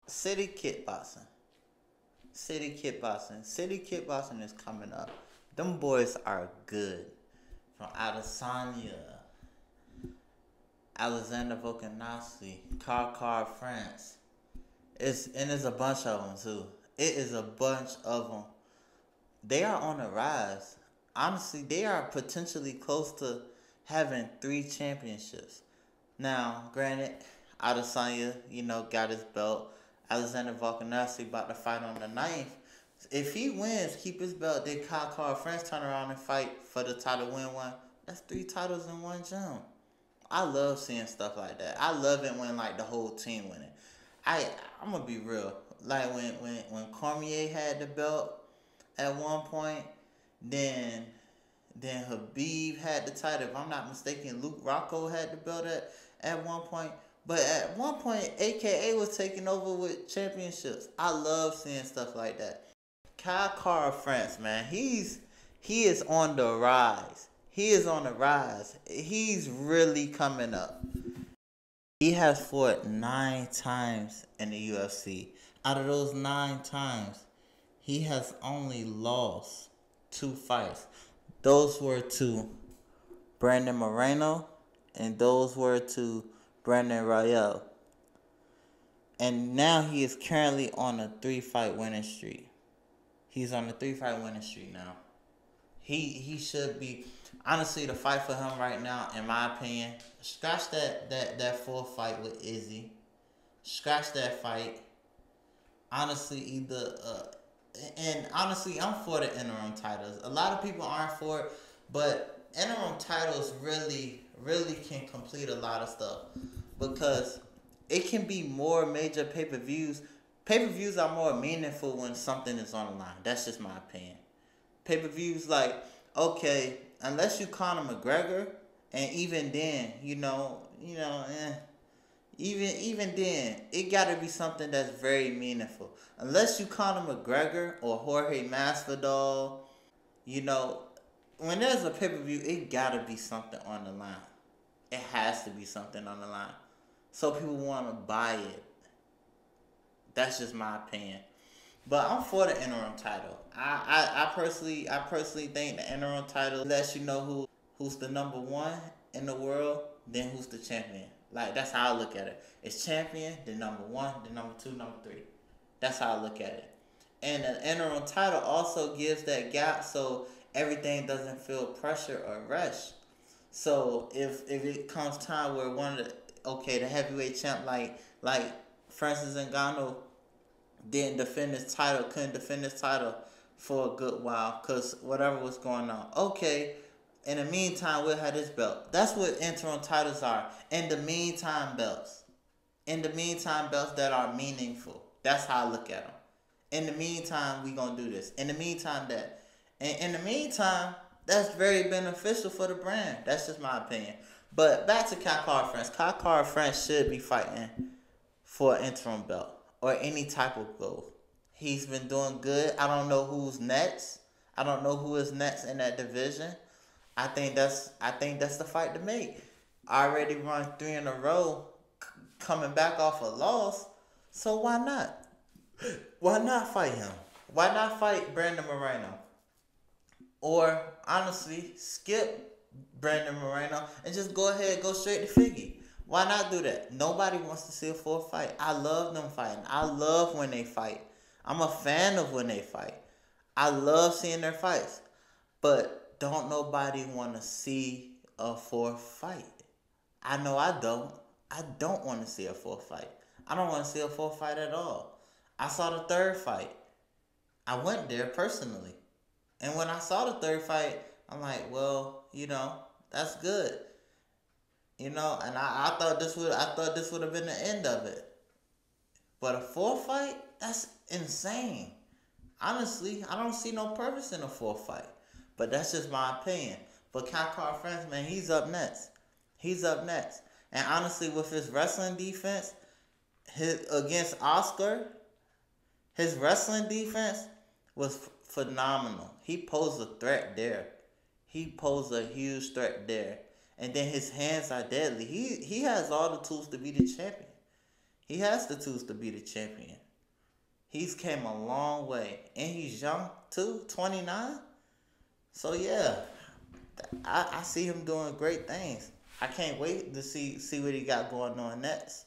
City Kickboxing. City Kickboxing. City Kickboxing is coming up. Them boys are good. From Adesanya, Alexander Volkanovski, Car France. It's a bunch of them too. It is a bunch of them. They are on the rise. Honestly, they are potentially close to having 3 championships. Now, granted, Adesanya, got his belt. Alexander Volkanovski about to fight on the 9th. If he wins, keep his belt, then Car France turn around and fight for the title, win one. That's 3 titles in one jump. I love seeing stuff like that. I love it when the whole team winning. I'm gonna be real. Like when Cormier had the belt at one point, then Habib had the title. If I'm not mistaken, Luke Rocco had the belt at one point. But at one point, AKA was taking over with championships. I love seeing stuff like that. Car France, man, he is on the rise. He is on the rise. He's really coming up. He has fought 9 times in the UFC. Out of those 9 times, he has only lost 2 fights. Those were to Brandon Moreno, and those were to Brandon Royale. And now he is currently on a 3-fight winning streak. He's on a 3-fight winning streak now. He should be, honestly, the fight for him right now, in my opinion, scratch that 4th fight with Izzy. Scratch that fight. Honestly, honestly, I'm for the interim titles. A lot of people aren't for it, but interim titles really can complete a lot of stuff, because it can be more major pay-per-views. Pay-per-views are more meaningful when something is on the line. That's just my opinion. Pay-per-views, okay, unless you Conor McGregor, and even then, even then, it gotta be something that's very meaningful. Unless you Conor McGregor or Jorge Masvidal, when there's a pay-per-view, it gotta be something on the line. It has to be something on the line, so people want to buy it. That's just my opinion. But I'm for the interim title. I personally think the interim title lets you know who's the number 1 in the world, then who's the champion. That's how I look at it. It's champion, then number 1, then number 2, number 3. That's how I look at it. And the interim title also gives that gap so everything doesn't feel pressure or rush. So if it comes time where the heavyweight champ like Francis Ngannou couldn't defend his title for a good while because whatever was going on. Okay, in the meantime, we'll have this belt. That's what interim titles are. In the meantime belts. In the meantime belts that are meaningful. That's how I look at them. In the meantime, we gonna do this. In the meantime, that. And in the meantime, that's very beneficial for the brand. That's just my opinion. But back to Car France. Car France should be fighting for an interim belt or any type of goal. He's been doing good. I don't know who's next. I don't know who is next in that division. I think that's the fight to make. I already run 3 in a row, coming back off a loss. So why not? Why not fight him? Why not fight Brandon Moreno? Or honestly, skip Brandon Moreno and just go straight to FIGGY. Why not do that? Nobody wants to see a 4th fight. I love them fighting. I love when they fight. I'm a fan of when they fight. I love seeing their fights. But don't nobody want to see a 4th fight. I know I don't. I don't want to see a 4th fight. I don't want to see a 4th fight at all. I saw the 3rd fight. I went there personally. And when I saw the 3rd fight, I'm like, well, that's good. And I thought this would have been the end of it. But a 4th fight, that's insane. Honestly, I don't see no purpose in a 4th fight. But that's just my opinion. But Car France, man, he's up next. He's up next. And honestly, with his wrestling defense, against Oscar, his wrestling defense was phenomenal. He posed a threat there. He posed a huge threat there. And then his hands are deadly. He has all the tools to be the champion. He has the tools to be the champion. He's came a long way, and he's young too, 29. So yeah, I see him doing great things. I can't wait to see what he got going on next.